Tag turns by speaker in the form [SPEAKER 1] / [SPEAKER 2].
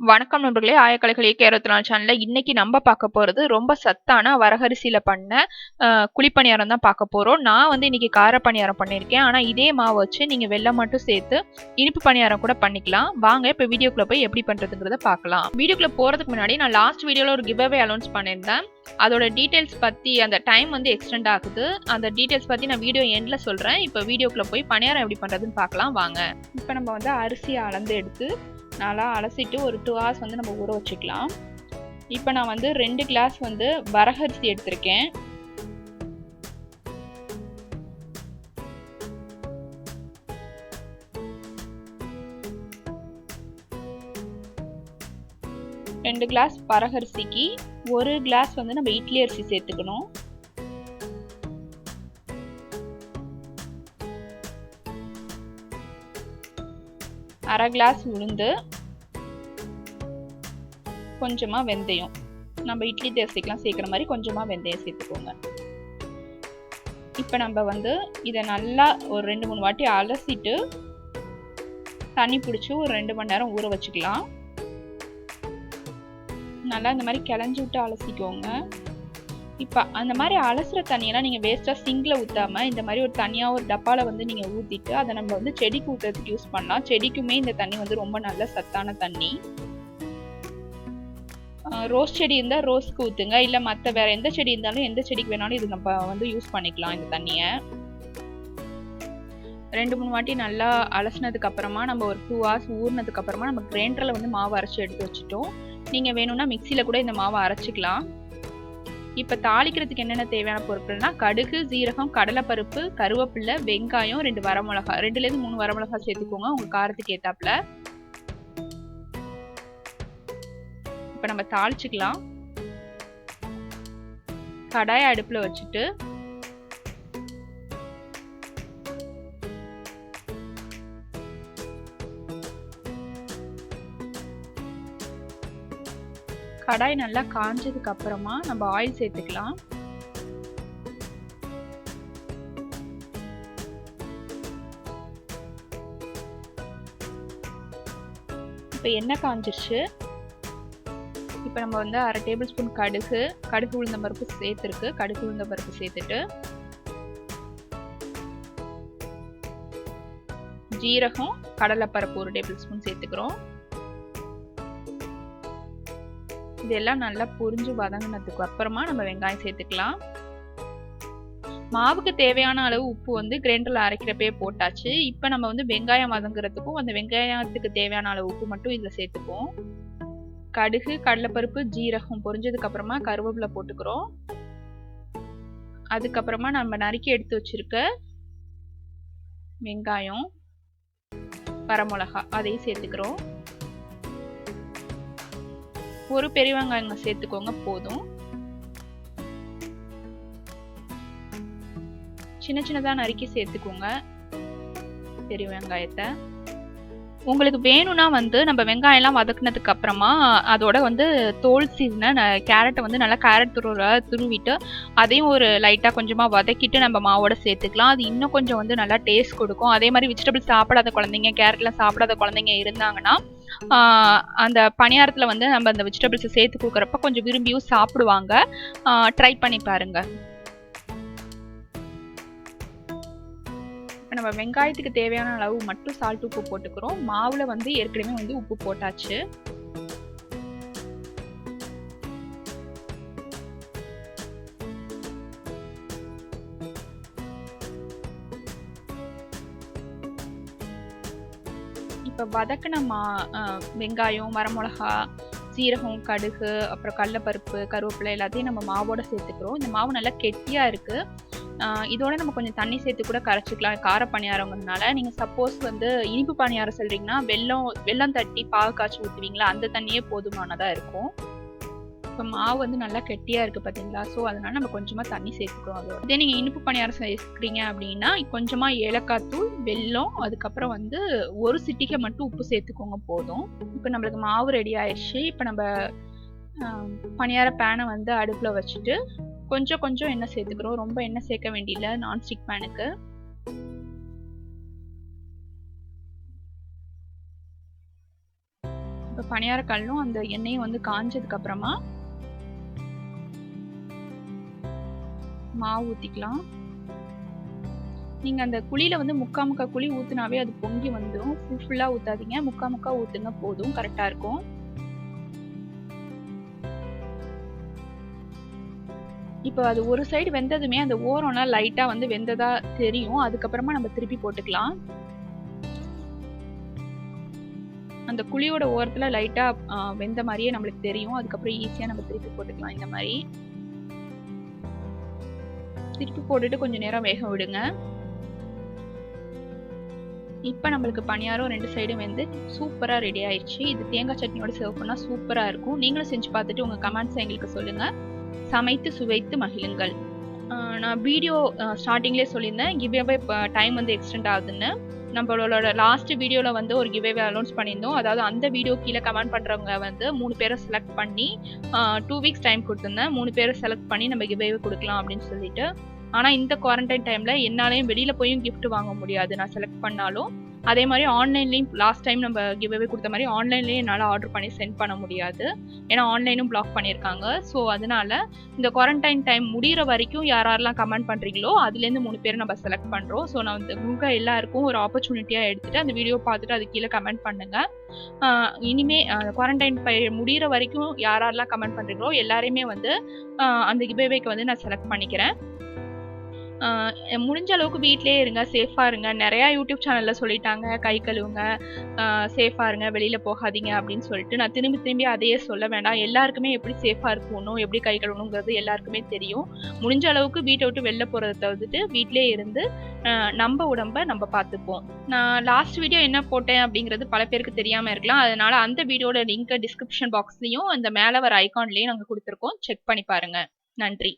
[SPEAKER 1] வணக்கம் நண்பர்களே, ஆயக்கலைகள் கேரளத்தினால சேனல்ல இன்னைக்கு நம்ம பார்க்க போறது ரொம்ப சத்தான வரகரிசியில பண்ண குழிப்பணியாரம் தான் பார்க்க போறோம். நான் வந்து இன்னைக்கு கார பணியாரம் பண்ணியிருக்கேன். ஆனா இதே மாவு வச்சு நீங்க வெல்லம் மட்டும் சேர்த்து இனிப்பு பணியாரம் கூட பண்ணிக்கலாம். வாங்க இப்ப வீடியோக்குள்ள போய் எப்படி பண்றதுங்கிறத பார்க்கலாம். வீடியோக்குள்ள போறதுக்கு முன்னாடி நான் லாஸ்ட் வீடியோல ஒரு கிவ் அவே அனௌன்ஸ் பண்ணியிருந்தேன். அதோட டீடைல்ஸ் பத்தி அந்த டைம் வந்து எக்ஸ்டெண்ட் ஆகுது. அந்த டீடைல்ஸ் பத்தி நான் வீடியோ எண்ட்ல சொல்றேன். இப்ப வீடியோக்குள்ள போய் பணியாரம் எப்படி பண்றதுன்னு பார்க்கலாம் வாங்க. இப்ப நம்ம வந்து அரிசியை அளந்து எடுத்து நல்லா அலசிட்டு ஒரு 2 hours வந்து நம்ம ஊற வச்சுக்கலாம். இப்போ நான் வந்து 2 கிளாஸ் வந்து வரகரிசி எடுத்திருக்கேன். ரெண்டு கிளாஸ் வரகரிசிக்கு 1 கிளாஸ் வந்து நம்ம இட்லி அரிசி சேர்த்துக்கணும். அரை கிளாஸ் உளுந்து, கொஞ்சமா வெந்தயம். நம்ம இட்லி தோசைக்கெல்லாம் சேர்க்குற மாதிரி கொஞ்சமா வெந்தயம் சேர்த்துக்கோங்க. இப்போ நம்ம வந்து இதை நல்லா ஒரு 2-3 வாட்டி அலசிட்டு தண்ணி பிடிச்சி ஒரு 2 மணி நேரம் ஊற வச்சுக்கலாம். நல்லா இந்த மாதிரி கிளஞ்சி விட்டு அலசிக்கோங்க. இப்போ அந்த மாதிரி அலசுற தண்ணியெல்லாம் நீங்கள் வேஸ்ட்டாக சிங்கில் ஊற்றாமல் இந்த மாதிரி ஒரு தனியாக ஒரு டப்பாவில் வந்து நீங்கள் ஊற்றிட்டு அதை நம்ம வந்து செடிக்கு ஊற்றுறதுக்கு யூஸ் பண்ணலாம். செடிக்குமே இந்த தண்ணி வந்து ரொம்ப நல்ல சத்தான தண்ணி. ரோஸ் செடி இருந்தால் ரோஸ்க்கு ஊற்றுங்க, இல்லை மற்ற வேறு எந்த செடி இருந்தாலும் எந்த செடிக்கு வேணாலும் இது நம்ம வந்து யூஸ் பண்ணிக்கலாம். இந்த தண்ணியை 2-3 வாட்டி நல்லா அலசினதுக்கு அப்புறமா நம்ம ஒரு 2 hours ஊறினதுக்கு அப்புறமா நம்ம கிரைண்டரில் வந்து மாவு அரைச்சி எடுத்து வச்சுட்டோம். நீங்கள் வேணும்னா மிக்சியில் கூட இந்த மாவை அரைச்சிக்கலாம். இப்போ தாளிக்கிறதுக்கு என்னென்ன தேவையான பொருட்கள்னா கடுகு, ஜீரகம், கடலைப்பருப்பு, கருவேப்பிலை, வெங்காயம், 2 வரமிளகா, 2லேருந்து 3 வரமிளகா சேர்த்துக்கோங்க உங்கள் காரத்துக்கு ஏற்றாப்புல. இப்போ நம்ம தாளிச்சுக்கலாம். கடாயை அடுப்பில் வச்சுட்டு கடாய் நல்லா காஞ்சதுக்கு அப்புறமா நம்ம ஆயில் சேர்த்துக்கலாம். இப்போ எண்ணெய் காஞ்சிருச்சு. இப்போ நம்ம வந்து 1/2 டேபிள் ஸ்பூன் கடுகு உளுந்த பருப்பு சேர்த்துருக்கு. கடுகு உளுந்த பருப்பு சேர்த்துட்டு ஜீரகம், கடலைப்பருப்பு 1 டேபிள் ஸ்பூன் சேர்த்துக்கிறோம். இதெல்லாம் நல்லா பொரிஞ்சு வதங்கினதுக்கு அப்புறமா நம்ம வெங்காயம் சேர்த்துக்கலாம். மாவுக்கு தேவையான அளவு உப்பு வந்து கிரைண்டரில் அரைக்கிறப்பே போட்டாச்சு. இப்போ நம்ம வந்து வெங்காயம் வதங்குறதுக்கும் அந்த வெங்காயத்துக்கு தேவையான அளவு உப்பு மட்டும் இதில் சேர்த்துப்போம். கடுகு, கடலைப்பருப்பு, ஜீரகம் பொரிஞ்சதுக்கு அப்புறமா கருவேப்பிலை போட்டுக்கிறோம். அதுக்கப்புறமா நம்ம நறுக்கி எடுத்து வச்சிருக்க வெங்காயம், வரமிளகா அதையும் சேர்த்துக்கிறோம். ஒரு பெரிய வெங்காயம் சேர்த்துக்கோங்க போதும். சின்ன சின்னதா நறுக்கி சேர்த்துக்கோங்க பெரிய வெங்காயத்தை. உங்களுக்கு வேணும்னா வந்து நம்ம வெங்காயம் எல்லாம் வதக்குனதுக்கு அப்புறமா அதோட வந்து தோல் சீவின கேரட்டை வந்து நல்லா கேரட் துருவிட்டு அதையும் ஒரு லைட்டாக கொஞ்சமாக வதக்கிட்டு நம்ம மாவோட சேர்த்துக்கலாம். அது இன்னும் கொஞ்சம் வந்து நல்லா டேஸ்ட் கொடுக்கும். அதே மாதிரி வெஜிடபிள்ஸ் சாப்பிடாத குழந்தைங்க, கேரட்லாம் சாப்பிடாத குழந்தைங்க இருந்தாங்கன்னா அந்த பணியாரத்தில் வந்து நம்ம அந்த வெஜிடபிள்ஸை சேர்த்து கொடுக்குறப்ப கொஞ்சம் விரும்பியும் சாப்பிடுவாங்க. ட்ரை பண்ணி பாருங்க. இப்போ நம்ம வெங்காயத்துக்கு தேவையான அளவு மட்டும் சால்ட் உப்பு போட்டுக்கிறோம். மாவுல வந்து ஏற்கனவே வந்து உப்பு போட்டாச்சு. இப்போ வதக்கின வெங்காயம், வரமிளகா, சீரகம், கடுகு, அப்புறம் கடலைப்பருப்பு, கருவேப்பிலை எல்லாத்தையும் நம்ம மாவோட சேர்த்துக்கிறோம். இந்த மாவு நல்லா கெட்டியாக இருக்குது. இதோட நம்ம கொஞ்சம் தண்ணி சேர்த்து கூட கரைச்சிக்கலாம். கார பணியாரங்கிறதுனால நீங்கள் சப்போஸ் வந்து இனிப்பு பணியாரம் சொல்கிறீங்கன்னா வெல்லம் தட்டி பாகு காய்ச்சி ஊற்றுவீங்களா, அந்த தண்ணியே போதுமானதாக இருக்கும். இப்போ மாவு வந்து நல்லா கெட்டியாக இருக்குது பார்த்தீங்களா. ஸோ அதனால் நம்ம கொஞ்சமாக தண்ணி சேர்த்துக்கிறோம். அதோட இதே நீங்கள் இனிப்பு பணியாரம் சேர்க்குறீங்க அப்படின்னா கொஞ்சமாக ஏலக்காய் தூள், வெல்லம், அதுக்கப்புறம் வந்து ஒரு சிட்டிகை மட்டும் உப்பு சேர்த்துக்கோங்க போதும். இப்போ நம்மளுக்கு மாவு ரெடி ஆயிடுச்சு. இப்போ நம்ம பணியார பேனை வந்து அடுப்பில் வச்சுட்டு கொஞ்சம் கொஞ்சம் எண்ணெய் சேர்த்துக்கிறோம். ரொம்ப எண்ணெய் சேர்க்க வேண்டியதில்லை நான்ஸ்டிக் பேனுக்கு. இப்போ பணியாரக்கல்லும் அந்த எண்ணெயும் வந்து காஞ்சதுக்கு அப்புறமா மாவு ஊற்றிக்கலாம். நீங்கள் அந்த குழியில் வந்து முக்கா குழி ஊற்றினாவே அது பொங்கி வந்துடும். ஃபுல்லாக ஊற்றாதீங்க, முக்கா ஊற்றுங்க போதும், கரெக்டாக இருக்கும். இப்போ அது ஒரு சைடு வெந்ததுமே அந்த ஓரம்லாம் லைட்டாக வந்து வெந்ததா தெரியும். அதுக்கப்புறமா நம்ம திருப்பி போட்டுக்கலாம். அந்த குழியோட ஓரத்தில் லைட்டாக வெந்த மாதிரியே நம்மளுக்கு தெரியும். அதுக்கப்புறம் ஈஸியாக நம்ம திருப்பி போட்டுக்கலாம். இந்த மாதிரி திருப்பி போட்டுட்டு கொஞ்சம் நேரம் வேக விடுங்க. இப்போ நம்மளுக்கு பணியாரம் 2 சைடும் வந்து சூப்பராக ரெடி ஆயிடுச்சு. இது தேங்காய் சட்னியோட சர்வ் பண்ணால் சூப்பராக இருக்கும். நீங்களும் செஞ்சு பார்த்துட்டு உங்கள் கமெண்ட்ஸை எங்களுக்கு சொல்லுங்கள். சமைத்து சுவைத்து மகிழுங்கள். நான் வீடியோ ஸ்டார்டிங்லேயே சொல்லியிருந்தேன், கிவ்அவே டைம் வந்து எக்ஸ்டெண்ட் ஆகுதுன்னு. நம்மளோட லாஸ்ட் வீடியோவில் வந்து ஒரு கிவ்அவே அனௌன்ஸ் பண்ணியிருந்தோம். அதாவது அந்த வீடியோ கீழே கமெண்ட் பண்ணுறவங்க வந்து 3 பேரை செலக்ட் பண்ணி 2 வீக்ஸ் டைம் கொடுத்துருந்தேன். 3 பேரை செலக்ட் பண்ணி நம்ம கிவ்அவே கொடுக்கலாம் அப்படின்னு சொல்லிட்டு. ஆனால் இந்த குவாரண்டைன் டைமில் என்னாலையும் வெளியில் போயும் கிஃப்ட் வாங்க முடியாது நான் செலக்ட் பண்ணாலும். அதே மாதிரி ஆன்லைன்லேயும் லாஸ்ட் டைம் நம்ம கிவ்அவே கொடுத்த மாதிரி ஆன்லைன்லேயும் என்னால் ஆர்டர் பண்ணி சென்ட் பண்ண முடியாது. ஏன்னா ஆன்லைனும் பிளாக் பண்ணியிருக்காங்க. ஸோ அதனால இந்த குவாரண்டைன் டைம் முடிகிற வரைக்கும் யாரெல்லாம் கமெண்ட் பண்ணுறீங்களோ அதுலேருந்து 3 பேர் நம்ம செலக்ட் பண்ணுறோம். ஸோ நான் வந்து உங்கள் எல்லாருக்கும் ஒரு ஆப்பர்ச்சுனிட்டியாக எடுத்துகிட்டு அந்த வீடியோ பார்த்துட்டு அது கீழே கமெண்ட் பண்ணுங்கள். இனிமே குவாரண்டைன் முடிகிற வரைக்கும் யாரெல்லாம் கமெண்ட் பண்ணுறீங்களோ எல்லாரையுமே வந்து அந்த கிவ்அவேக்கு வந்து நான் செலக்ட் பண்ணிக்கிறேன். முடிஞ்ச அளவுக்கு வீட்டிலேயே இருங்க, சேஃபாக இருங்க. நிறையா யூடியூப் சேனலில் சொல்லிட்டாங்க, கை கழுவுங்க, சேஃபாக இருங்க, வெளியில் போகாதீங்க அப்படின்னு சொல்லிட்டு. நான் திரும்பி அதையே சொல்ல வேண்டாம். எல்லாருக்குமே எப்படி சேஃபாக இருக்கணும், எப்படி கை கழுவணுங்கிறது எல்லாருக்குமே தெரியும். முடிஞ்ச அளவுக்கு வீட்டை விட்டு வெளில போகிறத தவிர்த்துட்டு வீட்டிலே இருந்து நம்ம உடம்பை நம்ம பார்த்துப்போம். நான் லாஸ்ட் வீடியோ என்ன போட்டேன் அப்படிங்கிறது பல பேருக்கு தெரியாமல் இருக்கலாம். அதனால அந்த வீடியோட லிங்க்கை டிஸ்கிரிப்ஷன் பாக்ஸ்லையும் அந்த மேலே வர ஐகான்லேயும் நாங்கள் கொடுத்துருக்கோம். செக் பண்ணி பாருங்கள். நன்றி.